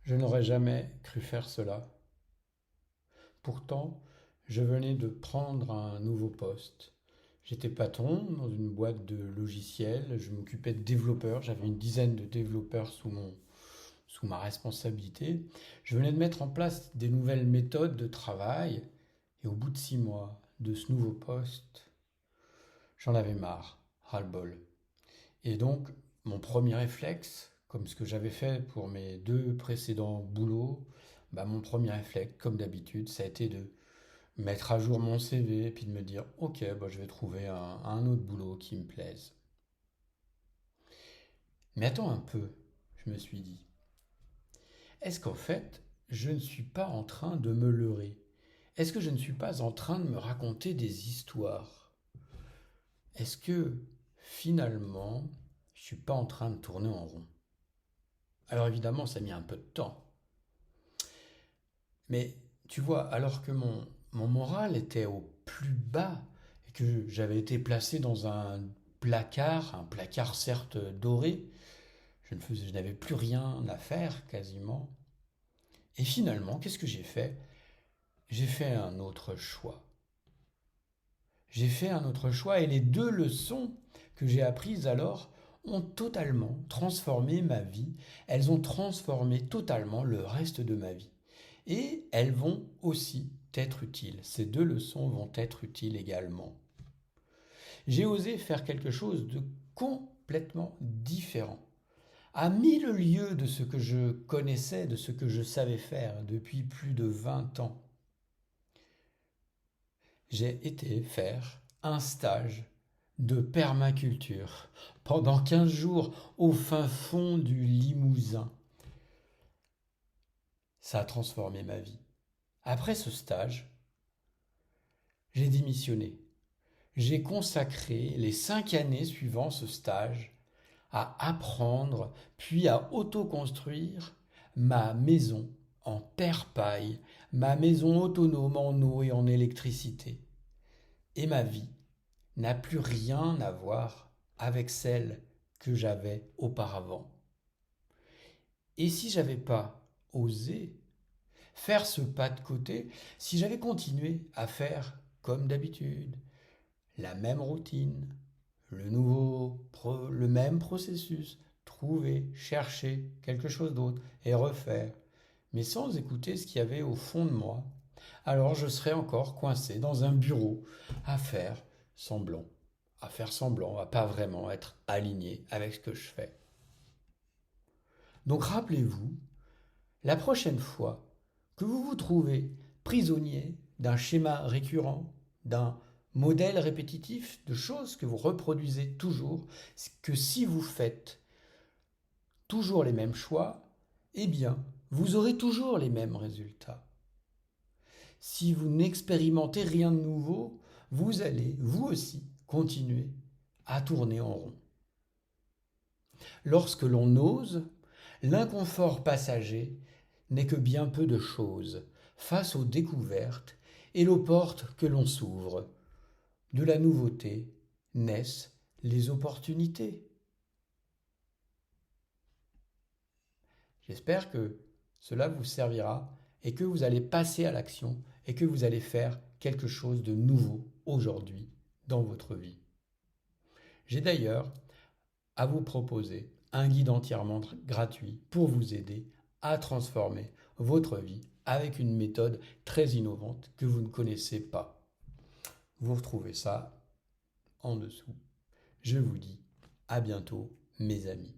Je n'aurais jamais cru faire cela. Pourtant, je venais de prendre un nouveau poste. J'étais patron dans une boîte de logiciels, je m'occupais de développeurs, j'avais une dizaine de développeurs sous ma responsabilité. Je venais de mettre en place des nouvelles méthodes de travail et au bout de 6 mois de ce nouveau poste, j'en avais marre, ras-le-bol. Et donc, mon premier réflexe, comme ce que j'avais fait pour mes deux précédents boulots, mon premier réflexe, comme d'habitude, ça a été de mettre à jour mon CV et puis de me dire, ok, je vais trouver un autre boulot qui me plaise. Mais attends un peu, je me suis dit, est-ce qu'en fait, je ne suis pas en train de me leurrer? Est-ce que je ne suis pas en train de me raconter des histoires? Est-ce que finalement, je ne suis pas en train de tourner en rond? Alors évidemment, ça a mis un peu de temps. Mais tu vois, alors que mon moral était au plus bas et que j'avais été placé dans un placard certes doré, je n'avais plus rien à faire quasiment. Et finalement, qu'est-ce que j'ai fait? J'ai fait un autre choix. J'ai fait un autre choix et les deux leçons que j'ai apprises alors ont totalement transformé ma vie. Elles ont transformé totalement le reste de ma vie. Et elles vont aussi être utiles. Ces deux leçons vont être utiles également. J'ai osé faire quelque chose de complètement différent, à mille lieues de ce que je connaissais, de ce que je savais faire depuis plus de 20 ans. J'ai été faire un stage de permaculture pendant 15 jours au fin fond du Limousin. Ça a transformé ma vie. Après ce stage, j'ai démissionné. J'ai consacré les 5 années suivant ce stage à apprendre, puis à auto-construire ma maison en terre-paille, ma maison autonome en eau et en électricité. Et ma vie n'a plus rien à voir avec celle que j'avais auparavant. Et si j'avais pas osé faire ce pas de côté, si j'avais continué à faire comme d'habitude, la même routine, le même processus, trouver, chercher quelque chose d'autre et refaire, mais sans écouter ce qu'il y avait au fond de moi, alors je serais encore coincé dans un bureau à faire semblant, à pas vraiment être aligné avec ce que je fais. Donc rappelez-vous, la prochaine fois que vous vous trouvez prisonnier d'un schéma récurrent, d'un modèle répétitif, de choses que vous reproduisez toujours, que si vous faites toujours les mêmes choix, eh bien, vous aurez toujours les mêmes résultats. Si vous n'expérimentez rien de nouveau, vous allez, vous aussi, continuer à tourner en rond. Lorsque l'on ose, l'inconfort passager n'est que bien peu de choses face aux découvertes et aux portes que l'on s'ouvre. De la nouveauté naissent les opportunités. J'espère que cela vous servira et que vous allez passer à l'action et que vous allez faire quelque chose de nouveau aujourd'hui dans votre vie. J'ai d'ailleurs à vous proposer un guide entièrement gratuit pour vous aider à transformer votre vie avec une méthode très innovante que vous ne connaissez pas. Vous retrouvez ça en dessous. Je vous dis à bientôt, mes amis.